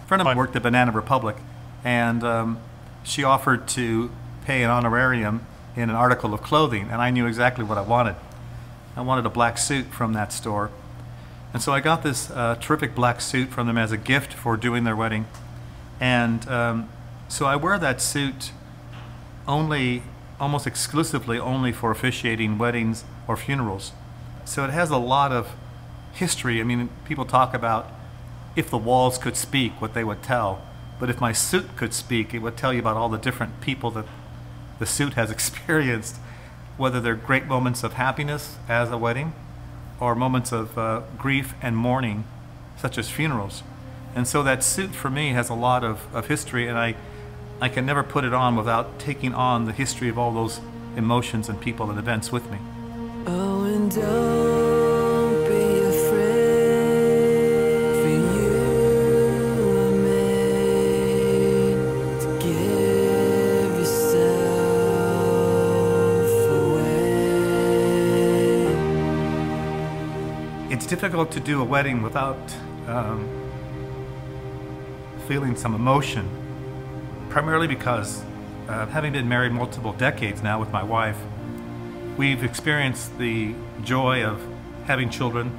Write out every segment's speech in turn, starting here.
friend of mine worked at Banana Republic, and she offered to pay an honorarium in an article of clothing, and I knew exactly what I wanted. I wanted a black suit from that store. And so I got this terrific black suit from them as a gift for doing their wedding. And so I wear that suit almost exclusively only for officiating weddings or funerals. So it has a lot of history. I mean, people talk about if the walls could speak, what they would tell. But if my suit could speak, it would tell you about all the different people that the suit has experienced, whether they're great moments of happiness as a wedding or moments of grief and mourning, such as funerals. And so that suit for me has a lot of history, and I can never put it on without taking on the history of all those emotions and people and events with me. Oh, and don't be afraid, for you are made to give yourself away. It's difficult to do a wedding without feeling some emotion, primarily because having been married multiple decades now with my wife, we've experienced the joy of having children.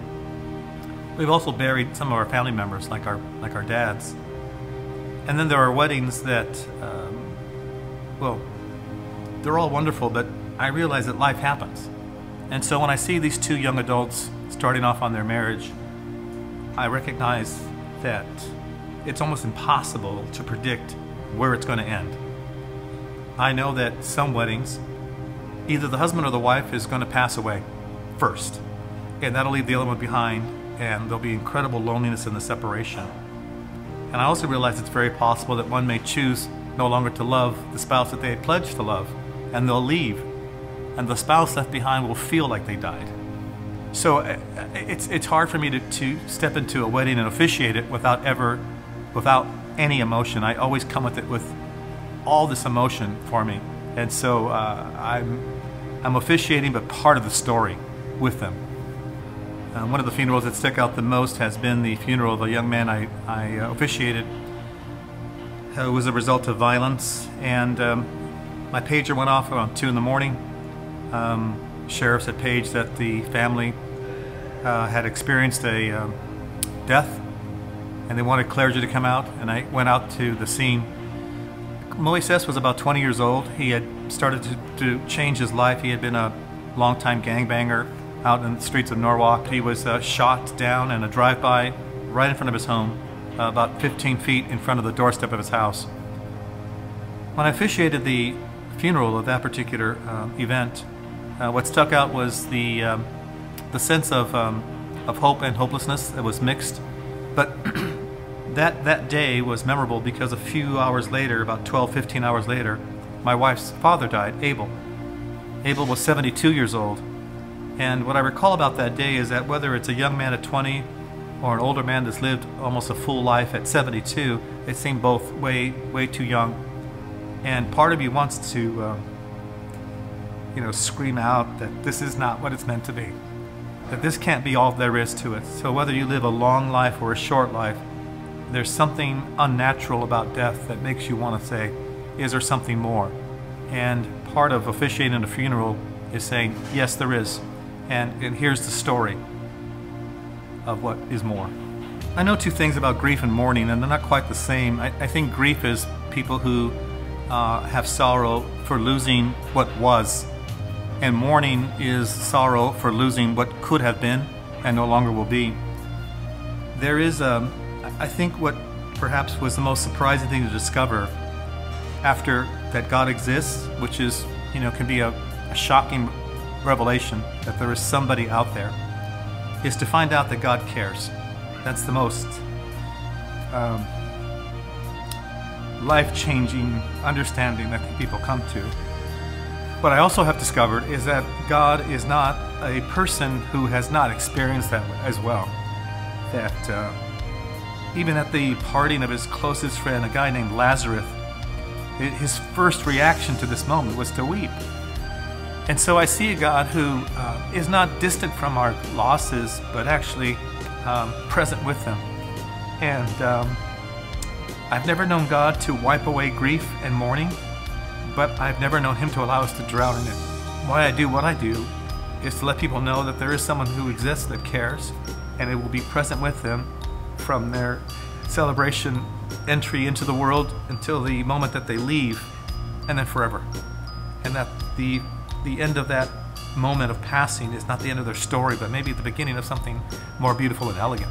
We've also buried some of our family members, like our dads. And then there are weddings that, well, they're all wonderful, but I realize that life happens. And so when I see these two young adults starting off on their marriage, I recognize that it's almost impossible to predict where it's going to end. I know that some weddings, either the husband or the wife is going to pass away first, and that'll leave the other one behind, and there'll be incredible loneliness in the separation. And I also realize it's very possible that one may choose no longer to love the spouse that they had pledged to love, and they'll leave, and the spouse left behind will feel like they died. So it's hard for me to step into a wedding and officiate it without any emotion. I always come with it with all this emotion for me. And so I'm officiating, but part of the story with them. One of the funerals that stuck out the most has been the funeral of a young man I officiated who was a result of violence. And my pager went off around 2 in the morning. Sheriffs had paged that the family had experienced a death, and they wanted clergy to come out, and I went out to the scene. Moises was about 20 years old. He had started to change his life. He had been a longtime gangbanger out in the streets of Norwalk. He was shot down in a drive-by right in front of his home, about 15 feet in front of the doorstep of his house. When I officiated the funeral of that particular event, what stuck out was the sense of hope and hopelessness that was mixed. But that day was memorable because a few hours later, about 15 hours later, my wife's father died, Abel. Abel was 72 years old. And what I recall about that day is that whether it's a young man at 20 or an older man that's lived almost a full life at 72, it seemed both way too young. And part of me wants to scream out that this is not what it's meant to be. That this can't be all there is to it. So whether you live a long life or a short life, there's something unnatural about death that makes you want to say, is there something more? And part of officiating a funeral is saying, yes, there is. And here's the story of what is more. I know two things about grief and mourning, and they're not quite the same. I think grief is people who have sorrow for losing what was. And mourning is sorrow for losing what could have been and no longer will be. There is, I think what perhaps was the most surprising thing to discover after that God exists, which is, can be a shocking revelation that there is somebody out there, is to find out that God cares. That's the most life-changing understanding I think people come to. What I also have discovered is that God is not a person who has not experienced that as well. That even at the parting of his closest friend, a guy named Lazarus, his first reaction to this moment was to weep. And so I see a God who is not distant from our losses, but actually present with them. And I've never known God to wipe away grief and mourning, but I've never known Him to allow us to drown in it. Why I do what I do is to let people know that there is someone who exists that cares, and it will be present with them from their celebration entry into the world until the moment that they leave, and then forever. And that the end of that moment of passing is not the end of their story, but maybe the beginning of something more beautiful and elegant.